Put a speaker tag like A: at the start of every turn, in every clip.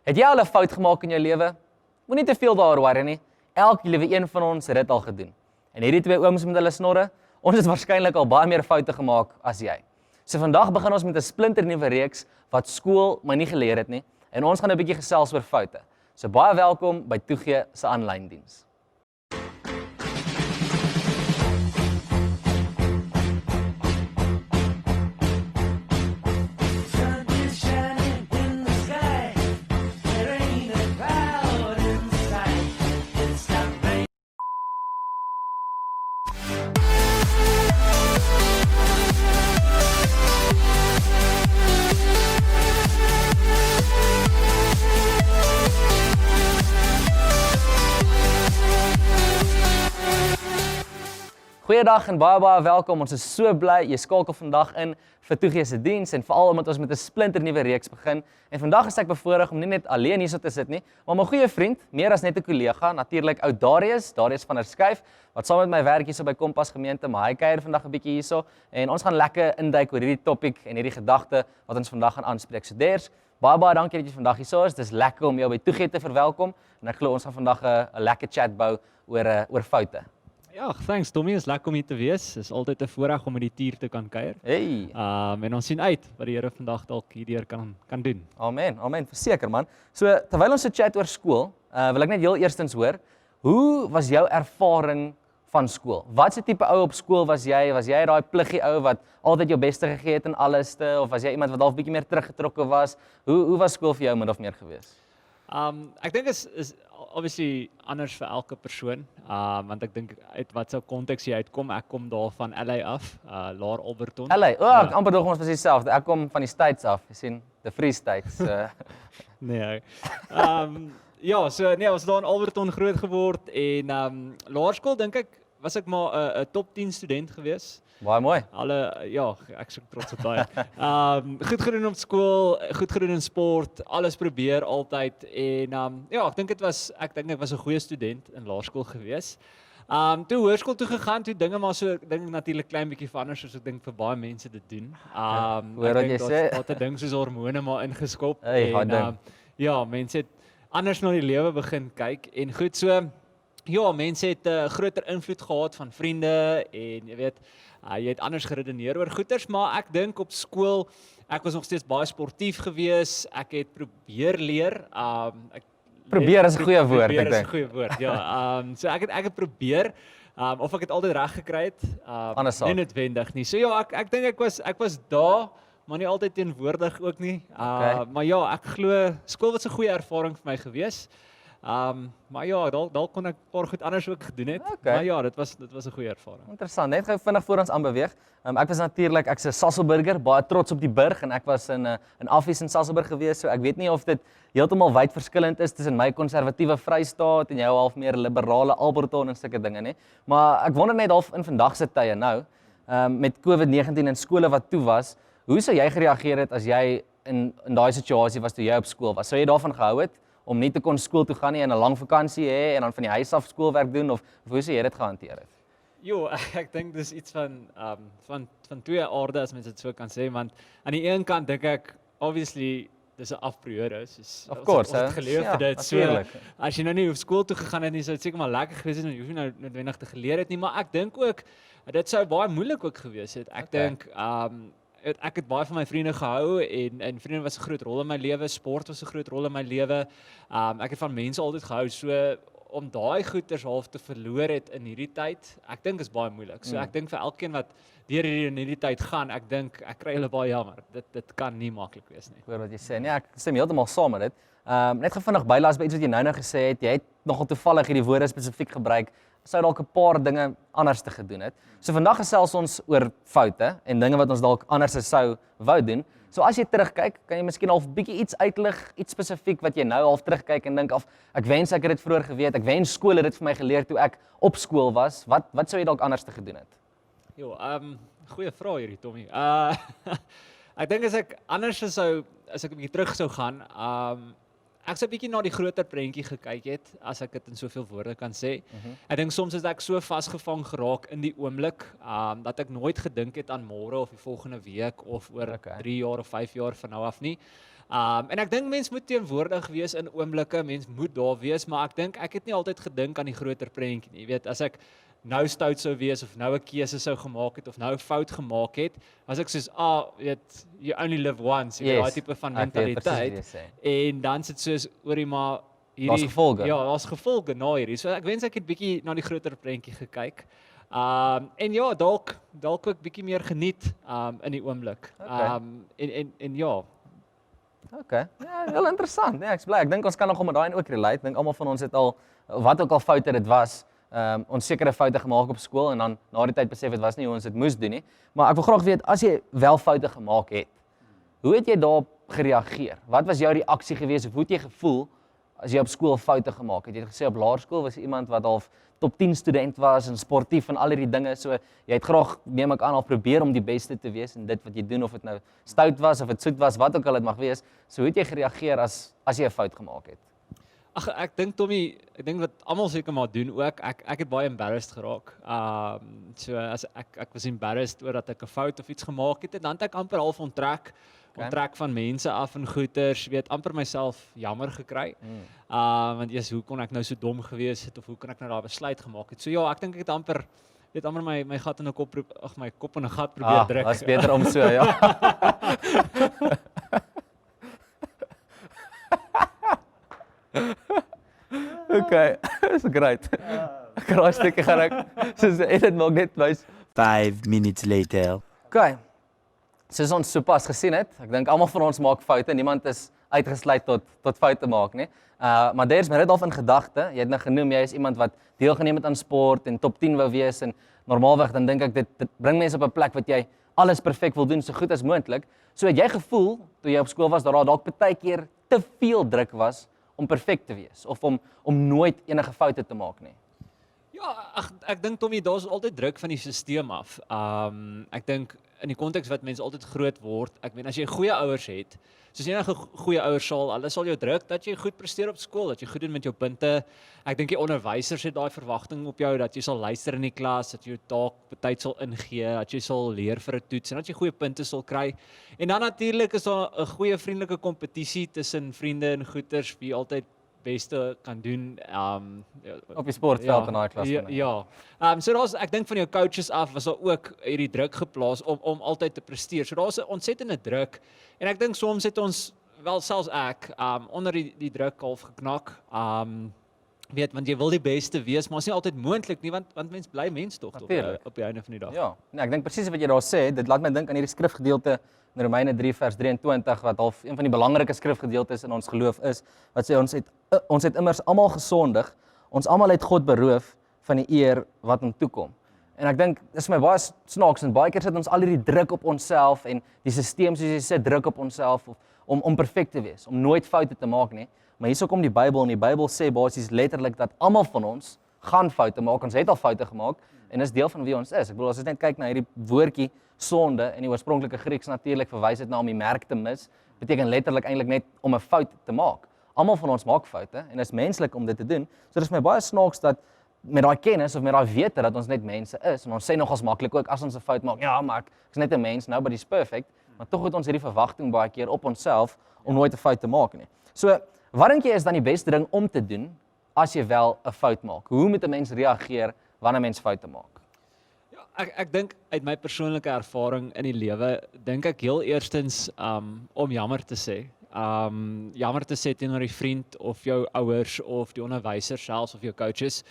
A: Het jy al 'n fout gemaak in jou lewe? Moenie te veel daaroor worry nie. Elke liewe een van ons het dit al gedoen. En hierdie twee ooms met hulle snorre, ons het waarskynlik al baie meer foute gemaak as jy. So vandag begin ons met 'n splinternuwe reeks wat skool my nie geleer het nie en ons gaan 'n bietjie gesels oor foute. So baie welkom by Toegee se aanlyn diens. Goeiedag en baie welkom. Ons is so bly jy skakel vandag in vir Toegee se diens en veral omdat ons met 'n splinternuwe reeks begin. En vandag is ek bevoorreg om nie net alleen hierso te sit nie, maar my goeie vriend, meer as net 'n kollega, natuurlik ou Darius van der Schuyf, wat saam met my werk hierso by Kompas gemeente, maar hy kuier vandag 'n bietjie hierso en ons gaan lekker induik oor hierdie topik en hierdie gedagte wat ons vandag gaan aanspreek. So Ders, baie dankie dat jy vandag hierso is. Dis lekker om jou by Toegee te verwelkom en ek glo ons gaan vandag 'n lekker chat bou oor foute.
B: Ja, thanks Tommy, is lekker om hier te wees. Is altyd 'n voorreg om met die tier te kan kuier.
A: Hey.
B: En ons sien uit wat die Here vandag dalk hierdeur kan doen.
A: Amen, verseker man. So terwyl ons so chat oor skool, wil ek net heel eerstens hoor, hoe was jou ervaring van skool? Wat se tipe ou op skool was jy? Was jy daai pluggie ou wat altyd jou beste gegee het in alleste of was jy iemand wat dalk bietjie meer teruggetrokke was? Hoe was skool vir jou min of meer gewees?
B: Ek dink is obviously anders vir elke persoon, want ek dink uit wat sou konteks jy uitkom, ek kom daar van LA af, Laer Alberton.
A: LA, ek amper dog ons was dieselfde, ek kom van die States af, jy sien, the Free States.
B: Nee, ja, so nee, ons daar in Alberton groot geword en laerskool dink ek, was ek maar 'n top 10 student gewees.
A: Baie mooi.
B: Ja, ek is trots op daai. Goed gedoen op skool, goed gedoen in sport, alles probeer altyd en ja, ek dink ek was 'n goeie student in laerskool gewees. Toe hoërskool toe gegaan, toe dinge maar so dink natuurlik klein bietjie verander soos ek dink vir baie mense dit doen.
A: Hoor wat jy sê.
B: Wat 'n ding soos hormone maar ingeskop
A: en
B: ja, mense het anders na die lewe begin kyk en goed so. Ja, mense het 'n groter invloed gehad van vriende en jy weet, jy het anders geredeneer oor goeters, maar ek dink op skool, ek was nog steeds baie sportief gewees, ek het probeer leer,
A: probeer is 'n goeie woord, ek
B: dink. Probeer is 'n
A: dink.
B: goeie woord, ja. So ek het probeer, of ek het altyd reg gekry het, nie noodwendig nie. So ja, ek dink ek was daar, maar nie altyd teenwoordig ook nie. Maar ja, ek glo skool was 'n goeie ervaring vir my gewees. Maar ja, dalk kon ek 'n paar goed anders ook gedoen het. Maar ja, dit was 'n goeie ervaring.
A: Interessant. Net gou vinnig voor ons aanbeweeg. Ek was natuurlik, ek's 'n Sasolburger, baie trots op die burg en ek was in Affies in Sasolburg gewees, so ek weet nie of dit heeltemal wyd verskillend is tussen my konservatiewe Vrystaat en jou half meer liberale Alberton en sulke dinge, nê. Maar ek wonder net half in vandag se tye nou, met COVID-19 en skole wat toe was, hoe sou jy gereageer het as jy in daai situasie was toe jy op skool was? Sou jy daarvan gehou het om nie te kon skool toe gaan nie en 'n lang vakansie hê en dan van die huis af skoolwerk doen of hoe sou jy dit gehanteer het?
B: Jo, ek dink dis iets van twee aarde as mens dit so kan sê, want aan die een kant dink ek obviously dis 'n afperiode, soos
A: of course,
B: ons het geleef vir dit.
A: Natuurlijk.
B: So as jy nou nie op skool toe gegaan het nie, sou dit seker maar lekker gewees het en jy hoef nie nou noodwendig te geleer het nie, maar ek dink ook dit sou baie moeilik ook gewees het. Ek dink ek het baie van my vriende gehou en vriende was 'n groot rol in my lewe, sport was 'n groot rol in my lewe. Ek het van mense altyd gehou, so om daai goeders half te verloor het in hierdie tyd, ek dink is baie moeilik. So ek dink vir elkeen wat deur hierdie tyd gaan, ek dink ek kry hulle baie jammer. Dit kan nie maklik wees nie.
A: Ek hoor wat jy sê. Nee, ek stem heeltemal saam met dit. Net vinnig bylaas by iets wat jy nou gesê het. Jy het nogal toevallig hierdie woorde spesifiek gebruik. Sou dalk 'n paar dinge anders te gedoen het. So vandag gesels ons oor foute en dinge wat ons dalk anders sou wou doen. So as jy terugkyk, kan jy miskien half bietjie iets uitlig, iets spesifiek wat jy nou half terugkyk en dink of ek wens ek het dit vroeër geweet. Ek wens skool het dit vir my geleer toe ek op skool was. Wat sou jy dalk anders te gedoen het?
B: Jo, goeie vraag hierdie Tommy. Ek dink as ek 'n bietjie terug sou gaan, ek sou 'n bietjie na die groter prentjie gekyk het, as ek dit in soveel woorde kan sê. Ek dink soms het ek so vasgevang geraak in die oomblik, dat ek nooit gedink het aan môre of die volgende week of oor 3 jaar of 5 jaar van nou af nie. En ek dink mens moet teenwoordig wees in oomblikke, mens moet daar wees, maar ek dink ek het nie altyd gedink aan die groter prentjie nie. Jy weet, as ek nou stout sou wees of nou 'n keuse sou gemaak het of nou 'n fout gemaak het, as ek soos weet you only live once, jy weet daai tipe van mentaliteit. En dan sit soos oorie maar
A: Daar's gevolge.
B: Ja, daar's gevolge na hierdie. So ek wens ek het bietjie na die groter prentjie gekyk. En ja, dalk ook bietjie meer geniet in die oomblik. En ja.
A: Okay. Ja, heel interessant. Nee, ek's bly. Ek dink ons kan nog met daai ook relate. Ek dink almal van ons het al wat ook al foute dit was, ons sekere foute gemaak op skool en dan na die tyd besef het was nie hoe ons dit moes doen nie. Maar ek wil graag weet, as jy wel foute gemaak het, hoe het jy daarop gereageer? Wat was jou reaksie geweest of hoe het jy gevoel as jy op skool foute gemaak het? Jy het gesê op laerskool was jy iemand wat half top 10 student was en sportief en al hierdie dinge, so jy het graag, neem ek aan, al probeer om die beste te wees in dit wat jy doen, of dit nou stout was of dit soet was, wat ook al dit mag wees. So hoe het jy gereageer as jy 'n fout gemaak het?
B: Ag, ek dink Tommy, ek dink wat almal seker maar doen ook, ek het baie embarrassed geraak. So as ek was embarrassed oor dat ek 'n fout of iets gemaak het, en dan het ek amper half onttrek van mense af en goeters, weet amper myself jammer gekry. Want hoe kon ek nou so dom gewees het of hoe kon ek nou daai besluit gemaak het? So ja, ek dink ek het amper my gat in 'n kop my kop in 'n gat probeer druk.
A: Was beter om so, ja. Okay, that's great. Ek raai stukkie gaan ek soos dit maak net wys.
C: 5 minutes later.
A: Okay. Soos ons sopas gesien het, ek dink almal van ons maak foute, niemand is uitgesluit tot foute maak nie. Maar daar's met dit al in gedagte. Jy het nou genoem jy is iemand wat deelgeneem het aan sport en top 10 wou wees en normaalweg dan dink ek dit bring mense op 'n plek wat jy alles perfek wil doen so goed as moontlik. So het jy gevoel toe jy op skool was dat daar dalk baie keer te veel druk was om perfek te wees of om nooit enige foute te maak nie?
B: Ja, ek dink Tommy, daar's altyd druk van die stelsel af. Ek dink in die konteks wat mense altyd groot word, ek meen as jy goeie ouers het, soos enige goeie ouers hulle sal jou druk dat jy goed presteer op skool, dat jy goed doen met jou punte. Ek dink die onderwysers het daai verwagting op jou dat jy sal luister in die klas, dat jy jou taak betyd sal ingee, dat jy sal leer vir 'n toets en dat jy goeie punte sal kry. En dan natuurlik is daar 'n goeie vriendelike kompetisie tussen vriende en goeters wie altyd beste kan doen
A: op die sportveld in daai klas.
B: Ja. So ek dink van jou coaches af was daar ook hierdie druk geplaas om altyd te presteer. So daar's 'n ontsettende druk en ek dink soms het ons wel selfs ek onder die druk half geknak. Want jy wil die beste wees, maar is nie altyd moontlik nie want mens bly mens tog op die einde van die dag.
A: Ja, nee, ek dink presies wat jy daar sê, dit laat my dink aan hierdie skrifgedeelte in Romeine 3 vers 23 wat half een van die belangrike skrifgedeeltes in ons geloof is, wat sê ons het immers almal gesondig, ons almal het God beroof van die eer wat hom toekom. En ek dink dis vir my baie snaaks en baie keer sit ons al hierdie druk op onsself en die stelsel soos jy sê druk op onsself om perfek te wees, om nooit foute te maak nie. Maar hierso kom die Bybel en die Bybel sê basies letterlik dat almal van ons gaan foute maak. Ons het al foute gemaak en dis deel van wie ons is. Ek bedoel as ons net kyk na hierdie woordjie sonde in die oorspronklike Grieks natuurlik verwys dit na om die merk te mis, beteken letterlik eintlik net om 'n fout te maak. Almal van ons maak foute en dit is menslik om dit te doen. So dis my baie snaaks dat met daai kennis of met daai wete dat ons net mense is en ons sê nogals maklik ook as ons 'n fout maak, ja, maar ek is net 'n mens, nobody's perfect, maar tog het ons hierdie verwagting baie keer op onsself om nooit 'n fout te maak nie. So wat dink jy is dan die beste ding om te doen as jy wel 'n fout maak? Hoe moet 'n mens reageer wanneer 'n mens foute maak?
B: Ja, ek dink uit my persoonlike ervaring in die lewe, dink ek heel eerstens om jammer te sê. Jammer te sê teenoor die vriend of jou ouers of die onderwyser selfs of jou coaches.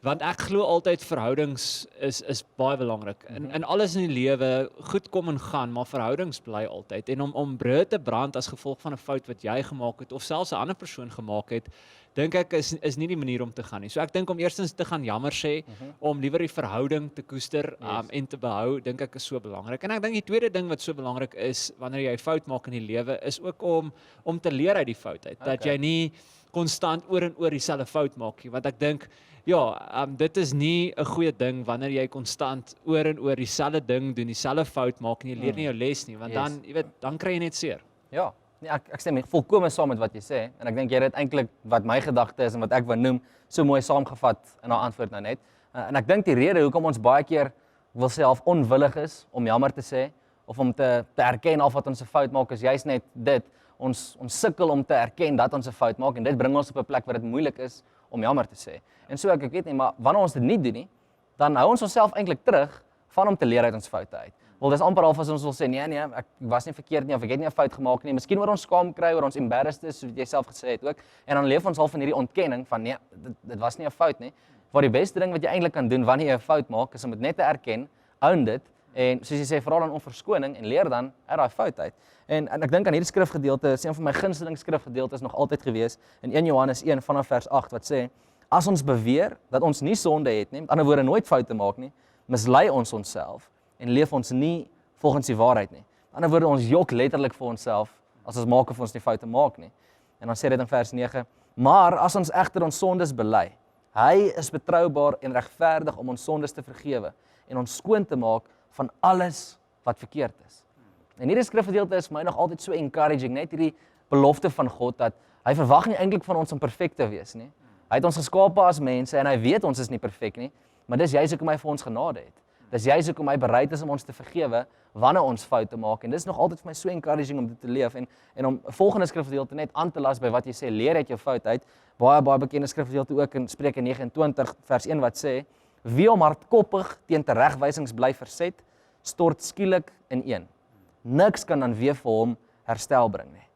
B: Want ek glo altyd verhoudings is baie belangrik. In alles in die lewe, goed kom en gaan, maar verhoudings bly altyd. En om brood te brand as gevolg van 'n fout wat jy gemaak het of selfs 'n ander persoon gemaak het, dink ek is nie die manier om te gaan nie. So ek dink om eerstens te gaan jammer sê, om liewer die verhouding te koester en te behou, dink ek is so belangrik. En ek dink die tweede ding wat so belangrik is wanneer jy 'n fout maak in die lewe, is ook om te leer uit die fout uit. Dat jy nie konstant oor en oor dieselfde fout maak nie, want ek dink dit is nie 'n goeie ding wanneer jy konstant oor en oor dieselfde ding doen, dieselfde fout maak en jy leer nie jou les nie, want dan, jy weet, dan kry jy net seer.
A: Ja, nee, ek stem volkome saam met wat jy sê en ek dink jy het eintlik wat my gedagte is en wat ek wou noem so mooi saamgevat in haar antwoord nou net. En ek dink die rede hoekom ons baie keer wil sê half onwillig is om jammer te sê of om te erken of wat ons 'n fout maak is juist net dit. ons sukkel om te erken dat ons 'n fout maak en dit bring ons op 'n plek waar dit moeilik is om jammer te sê. En so ek weet nie, maar wanneer ons dit nie doen nie, dan hou ons onsself eintlik terug van om te leer uit ons foute uit. Wel, dis amper half as ons wil sê nee, ek was nie verkeerd nie of ek het nie 'n fout gemaak nie. Miskien oor ons skaam kry, oor ons embarrassed is, soos jy self gesê het ook. En dan leef ons half in hierdie ontkenning van nee, dit was nie 'n fout nie. Maar die beste ding wat jy eintlik kan doen wanneer jy 'n fout maak, is om dit net te erken, own dit en soos jy sê, vra dan om verskoning en leer dan uit daai fout uit. En ek dink aan hierdie skrifgedeelte, is een van my gunsteling skrifgedeeltes nog altyd gewees in 1 Johannes 1 vanaf vers 8 wat sê: as ons beweer dat ons nie sonde het nie, met ander woorde nooit foute maak nie, mislei ons onsself en leef ons nie volgens die waarheid nie. Met ander woorde, ons jok letterlik vir onsself as ons maak of ons nie foute maak nie. En dan sê dit in vers 9: maar as ons egter ons sondes bely, hy is betroubaar en regverdig om ons sondes te vergewe en ons skoon te maak van alles wat verkeerd is. En hierdie skrifgedeelte is vir my nog altyd so encouraging, net hierdie belofte van God dat hy verwag nie eintlik van ons om perfek te wees nie. Hy het ons geskape as mense en hy weet ons is nie perfek nie, maar dis juist hoekom hy vir ons genade het. Dis juist hoekom hy bereid is om ons te vergewe wanneer ons foute maak. En dis nog altyd vir my so encouraging om dit te leef en om 'n volgende skrifgedeelte net aan te las by wat jy sê, leer uit jou fout uit. Baie bekende skrifgedeelte ook in Spreuke 29 vers 1 wat sê: wie om hardkoppig teen teregwysings bly verset, stort skielik ineen. Niks kan dan weer vir hom herstel bring nie.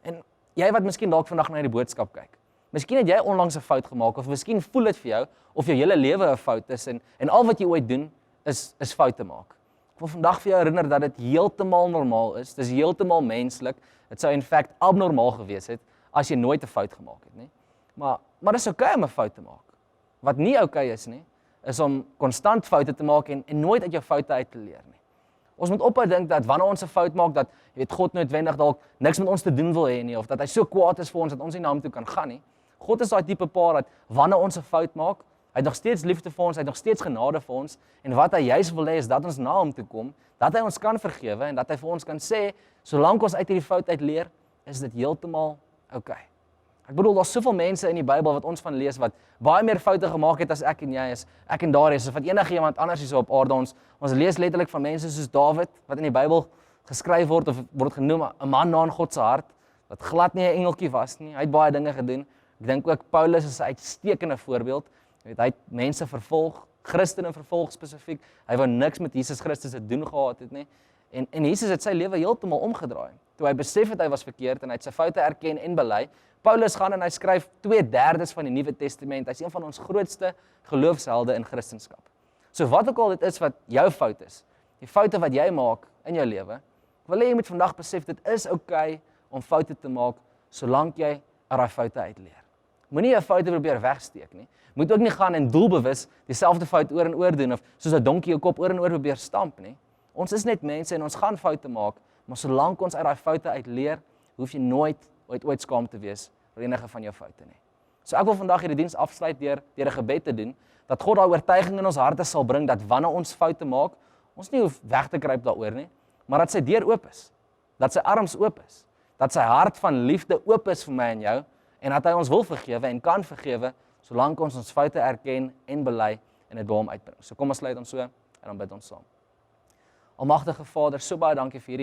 A: En jy wat miskien dalk vandag na die boodskap kyk, miskien het jy onlangs 'n fout gemaak of miskien voel dit vir jou of jou hele lewe 'n fout is en al wat jy ooit doen is foute maak. Ek wil vandag vir jou herinner dat dit heeltemal normaal is. Dis heeltemal menslik. Dit sou in feite abnormaal gewees het as jy nooit 'n fout gemaak het nie. Maar dis oukei om 'n fout te maak. Wat nie oukei is nie, is om konstant foute te maak en nooit uit jou foute uit te leer nie. Ons moet ophou dink dat wanneer ons 'n fout maak dat jy weet God noodwendig dalk niks met ons te doen wil hê nie of dat hy so kwaad is vir ons dat ons nie na hom toe kan gaan nie. God is daai tipe pa dat wanneer ons 'n fout maak, hy het nog steeds liefde vir ons, hy het nog steeds genade vir ons en wat hy juis wil hê is dat ons na hom toe kom, dat hy ons kan vergewe en dat hy vir ons kan sê, solank ons uit hierdie fout uit leer, is dit heeltemal oukei. Ek bedoel, daar's soveel mense in die Bybel wat ons van lees wat baie meer foute gemaak het as ek en jy is, ek en Darius, of wat enige iemand anders hier so op aarde. Ons lees letterlik van mense soos Dawid wat in die Bybel geskryf word of word genoem 'n man na God se hart wat glad nie 'n engeltjie was nie. Hy het baie dinge gedoen. Ek dink ook Paulus is 'n uitstekende voorbeeld. Jy weet, hy het mense vervolg, Christene vervolg spesifiek. Hy wou niks met Jesus Christus te doen gehad het nie. En Jesus het sy lewe heeltemal omgedraai. Toe hy besef het hy was verkeerd en hy het sy foute erken en bely. Paulus gaan en hy skryf 2/3 van die Nuwe Testament. Hy's een van ons grootste geloofshelde in Christendom. So wat ook al dit is wat jou fout is, die foute wat jy maak in jou lewe, ek wil hê jy moet vandag besef dit is oukei om foute te maak solank jy uit daai foute uitleer. Moenie jou foute probeer wegsteek nie. Moet ook nie gaan en doelbewus dieselfde fout oor en oor doen of soos 'n donkie jou kop oor en oor probeer stamp nie. Ons is net mense en ons gaan foute maak, maar solank ons uit daai foute uitleer, hoef jy nooit ooit skaam te wees oor enige van jou foute nie. So ek wil vandag hierdie diens afsluit deur 'n gebed te doen, dat God daai oortuiging in ons harte sal bring dat wanneer ons foute maak, ons nie hoef weg te kruip daaroor nie, maar dat sy deur oop is, dat sy arms oop is, dat sy hart van liefde oop is vir my en jou, en dat hy ons wil vergewe en kan vergewe, solank ons foute erken en bely en dit by hom uitbring. So kom ons sluit ons so en dan bid ons saam. Almagtige Vader, so baie dankie vir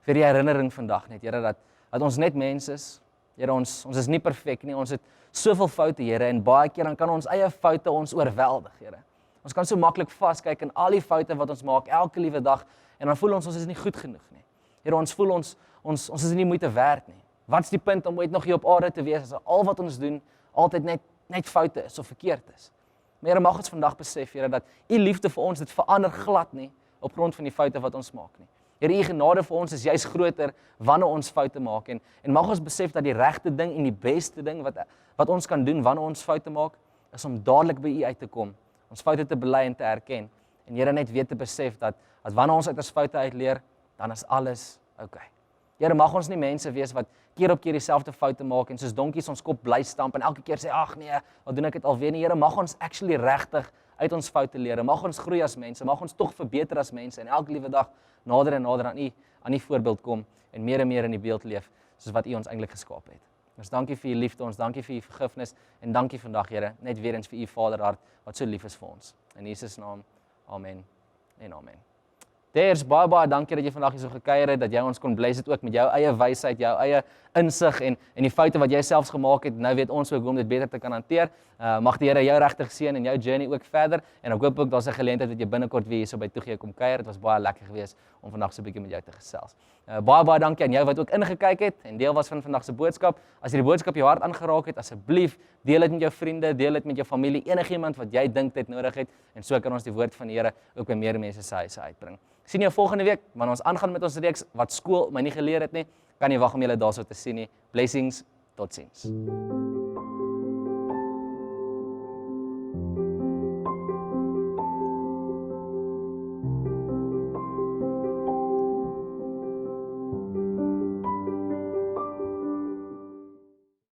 A: die herinnering vandag net, Here, dat ons net mens is. Here, ons is nie perfek nie. Ons het soveel foute, Here, en baie keer dan kan ons eie foute ons oorweldig, Here. Ons kan so maklik vaskyk in al die foute wat ons maak elke liewe dag en dan voel ons is nie goed genoeg nie. Here, ons voel ons is nie moeite werd nie. Wat's die punt om ooit nog hier op aarde te wees as al wat ons doen altyd net foute is of verkeerd is? Maar Here, mag ons vandag besef, Here, dat U liefde vir ons dit verander glad nie op grond van die foute wat ons maak nie. Here, U genade vir ons is juis groter wanneer ons foute maak en mag ons besef dat die regte ding en die beste ding wat ons kan doen wanneer ons foute maak, is om dadelik by U uit te kom, ons foute te bely en te erken en Here net weet te besef dat wanneer ons uit ons foute uitleer, dan is alles oukei. Here, mag ons nie mense wees wat keer op keer dieselfde foute maak en soos donkies ons kop bly stamp en elke keer sê ag nee, wat doen ek dit alweer nie. Here, mag ons actually regtig uit ons foute leer. Mag ons groei as mense, mag ons tog verbeter as mense en elke liewe dag nader en nader aan U voorbeeld kom en meer in die beeld leef soos wat U ons eintlik geskaap het. Ons dankie vir U liefde, ons dankie vir U vergifnis en dankie vandag, Here, net weer eens vir U Vaderhart wat so lief is vir ons. In Jesus naam. Amen en amen. Teers, baie dankie dat jy vandag hier so gekuier het, dat jy ons kon bless het ook met jou eie wysheid, jou eie insig en die foute wat jy selfs gemaak het. Nou weet ons ook hoe om dit beter te kan hanteer. Mag die Here jou regtig seën en jou journey ook verder. En ek hoop ook daar's 'n geleentheid dat jy binnekort weer hier so by Toegee kom kuier. Dit was baie lekker geweest om vandag so 'n bietjie met jou te gesels. Baie dankie aan jou wat ook ingekyk het en deel was van vandag se boodskap. As jy die boodskap jou hart aangeraak het, asseblief deel dit met jou vriende, deel dit met jou familie, enigiemand wat jy dink dit nodig het en so kan ons die woord van die Here ook by meer mense se huise uitbring. Ek sien jou volgende week, wanneer ons aangaan met ons reeks wat skool my nie geleer het nie. Kan nie wag om julle daarso te sien nie. Blessings, totsiens.